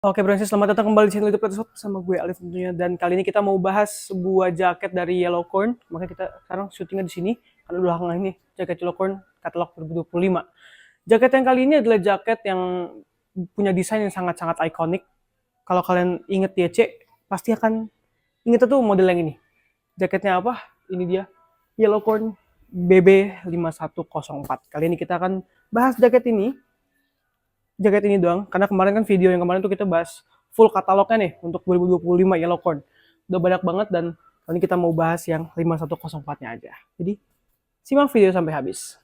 Oke Bro, selamat datang kembali di channel YouTube episode sama gue Alif tentunya. Dan kali ini kita mau bahas sebuah jaket dari Yellowcorn. Makanya kita sekarang syutingnya di sini karena belakang ini jaket Yellowcorn katalog 2025. Jaket yang kali ini adalah jaket yang punya desain yang sangat-sangat ikonik. Kalau kalian inget YC, pasti akan inget tuh model yang ini. Jaketnya apa? Ini dia Yellowcorn BB5104. Kali ini kita akan bahas jaket ini doang, karena kemarin kan video yang kemarin tuh kita bahas full katalognya nih untuk 2025 Yellowcorn. Udah banyak banget dan kali ini kita mau bahas yang 5104-nya aja. Jadi simak video sampai habis.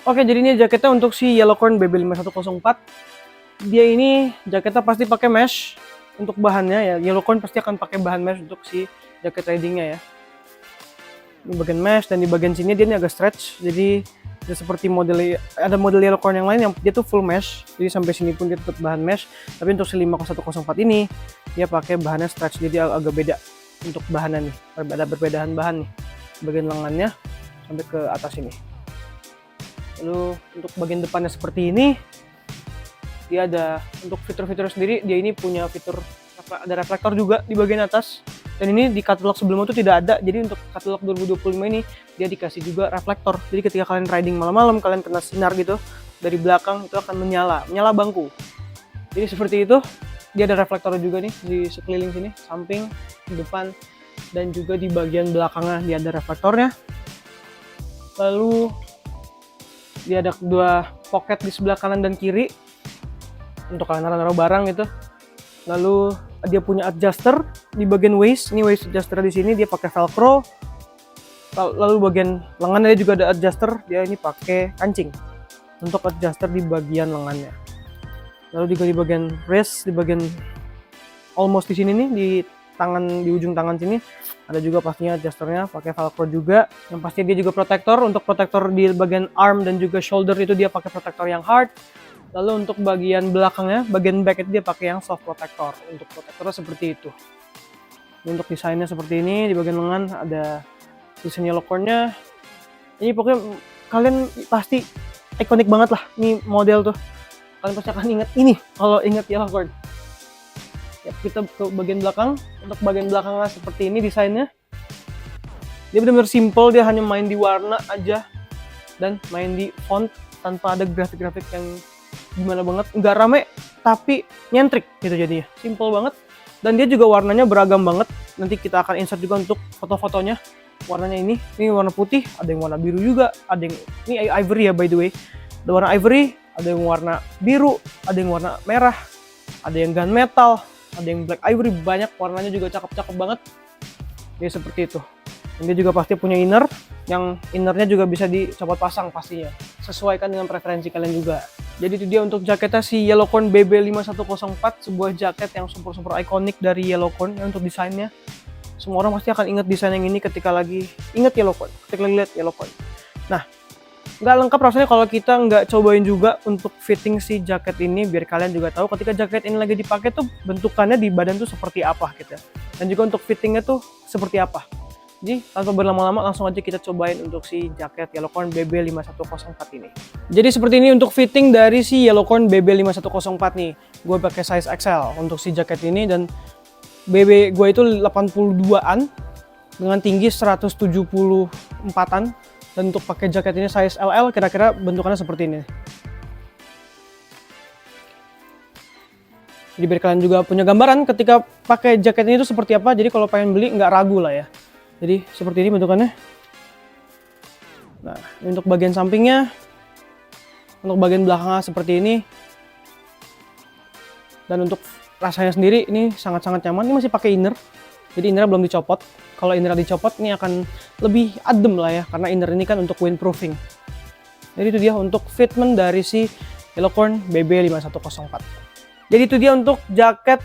Oke, jadi ini jaketnya untuk si Yellowcorn BB5104. Dia ini jaketnya pasti pakai mesh untuk bahannya ya. Yellowcorn pasti akan pakai bahan mesh untuk si jaket ridingnya ya. Ini bagian mesh dan di bagian sini dia ini agak stretch. Jadi dia seperti ada model Yellowcorn yang lain yang dia tuh full mesh. Jadi sampai sini pun dia tetap bahan mesh. Tapi untuk si 5104 ini dia pakai bahannya stretch. Jadi agak beda untuk bahannya nih. Ada perbedaan bahan nih. Bagian lengannya sampai ke atas ini. Lalu untuk bagian depannya seperti ini. Dia ada untuk fitur-fitur sendiri, dia ini punya fitur ada reflektor juga di bagian atas. Dan ini di katalog sebelumnya itu tidak ada. Jadi untuk katalog 2025 ini dia dikasih juga reflektor. Jadi ketika kalian riding malam-malam, kalian kena sinar gitu dari belakang itu akan menyala bangku. Jadi seperti itu. Dia ada reflektor juga nih di sekeliling sini, samping, depan, dan juga di bagian belakangnya dia ada reflektornya. Lalu dia ada dua pocket di sebelah kanan dan kiri untuk kalian naruh barang gitu. Lalu dia punya adjuster di bagian waist. Ini waist adjuster di sini dia pakai velcro. Lalu bagian lengannya juga ada adjuster. Dia ini pakai kancing untuk adjuster di bagian lengannya. Lalu juga di bagian wrist, di bagian almost di sini nih di tangan, di ujung tangan sini ada juga pastinya adjusternya pakai velcro juga. Yang pasti dia juga protektor. Untuk protektor di bagian arm dan juga shoulder itu dia pakai protektor yang hard. Lalu untuk bagian belakangnya, bagian back itu dia pakai yang soft protector. Untuk protektornya seperti itu. Untuk desainnya seperti ini, di bagian lengan ada desain Yellowcorn-nya. Ini pokoknya kalian pasti ikonik banget lah ini model tuh. Kalian pasti akan ingat ini kalau ingat Yellowcorn. Ya, kita ke bagian belakang. Untuk bagian belakangnya seperti ini desainnya. Dia benar-benar simple, dia hanya main di warna aja dan main di font tanpa ada grafik-grafik yang gimana banget, nggak rame tapi nyentrik gitu jadinya, simple banget. Dan dia juga warnanya beragam banget, nanti kita akan insert juga untuk foto-fotonya. Warnanya ini warna putih, ada yang warna biru juga, ada yang ini ivory ya by the way, ada warna ivory, ada yang warna biru, ada yang warna merah, ada yang gunmetal, ada yang black ivory, banyak warnanya juga cakep-cakep banget. Dia seperti itu. Dan dia juga pasti punya inner, yang innernya juga bisa dicopot pasang pastinya, sesuaikan dengan preferensi kalian juga. Jadi itu dia untuk jaketnya si Yellowcorn BB5104, sebuah jaket yang super ikonik dari Yellowcorn. Untuk desainnya, semua orang pasti akan ingat desain yang ini ketika lagi ingat Yellowcorn, ketika lagi lihat Yellowcorn. Nah, nggak lengkap rasanya kalau kita nggak cobain juga untuk fitting si jaket ini, biar kalian juga tahu ketika jaket ini lagi dipakai tuh bentukannya di badan tuh seperti apa gitu ya. Dan juga untuk fittingnya tuh seperti apa. Jadi tanpa berlama-lama langsung aja kita cobain untuk si jaket Yellowcorn BB5104 ini. Jadi seperti ini untuk fitting dari si Yellowcorn BB5104 nih. Gue pakai size XL untuk si jaket ini dan BB gue itu 82-an dengan tinggi 174-an. Dan untuk pakai jaket ini size LL kira-kira bentukannya seperti ini. Jadi biar kalian juga punya gambaran ketika pakai jaket ini tuh seperti apa. Jadi kalau pengen beli nggak ragu lah ya. Jadi seperti ini bentukannya. Nah, untuk bagian sampingnya, untuk bagian belakangnya seperti ini. Dan untuk rasanya sendiri ini sangat-sangat nyaman. Ini masih pakai inner, jadi innernya belum dicopot. Kalau innernya dicopot ini akan lebih adem lah ya, karena inner ini kan untuk windproofing. Jadi itu dia untuk fitment dari si Yellowcorn BB5104. Jadi itu dia untuk jaket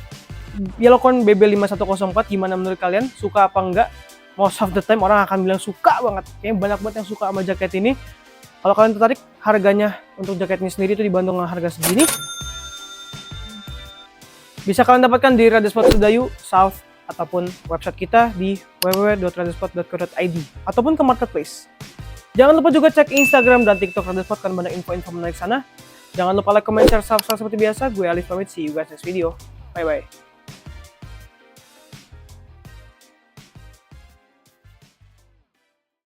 Yellowcorn BB5104. Gimana menurut kalian? Suka apa enggak? Most of the time orang akan bilang suka banget. Kayaknya banyak banget yang suka sama jaket ini. Kalau kalian tertarik, harganya untuk jaket ini sendiri itu dibantu dengan harga segini. Bisa kalian dapatkan di Raden Sepatu Sedayu, South ataupun website kita di www.radiospot.co.id ataupun ke marketplace. Jangan lupa juga cek Instagram dan TikTok Radiospot, kan banyak info-info menarik sana. Jangan lupa like, comment, share, subscribe seperti biasa. Gue Alif pamit, see you guys next video. Bye-bye.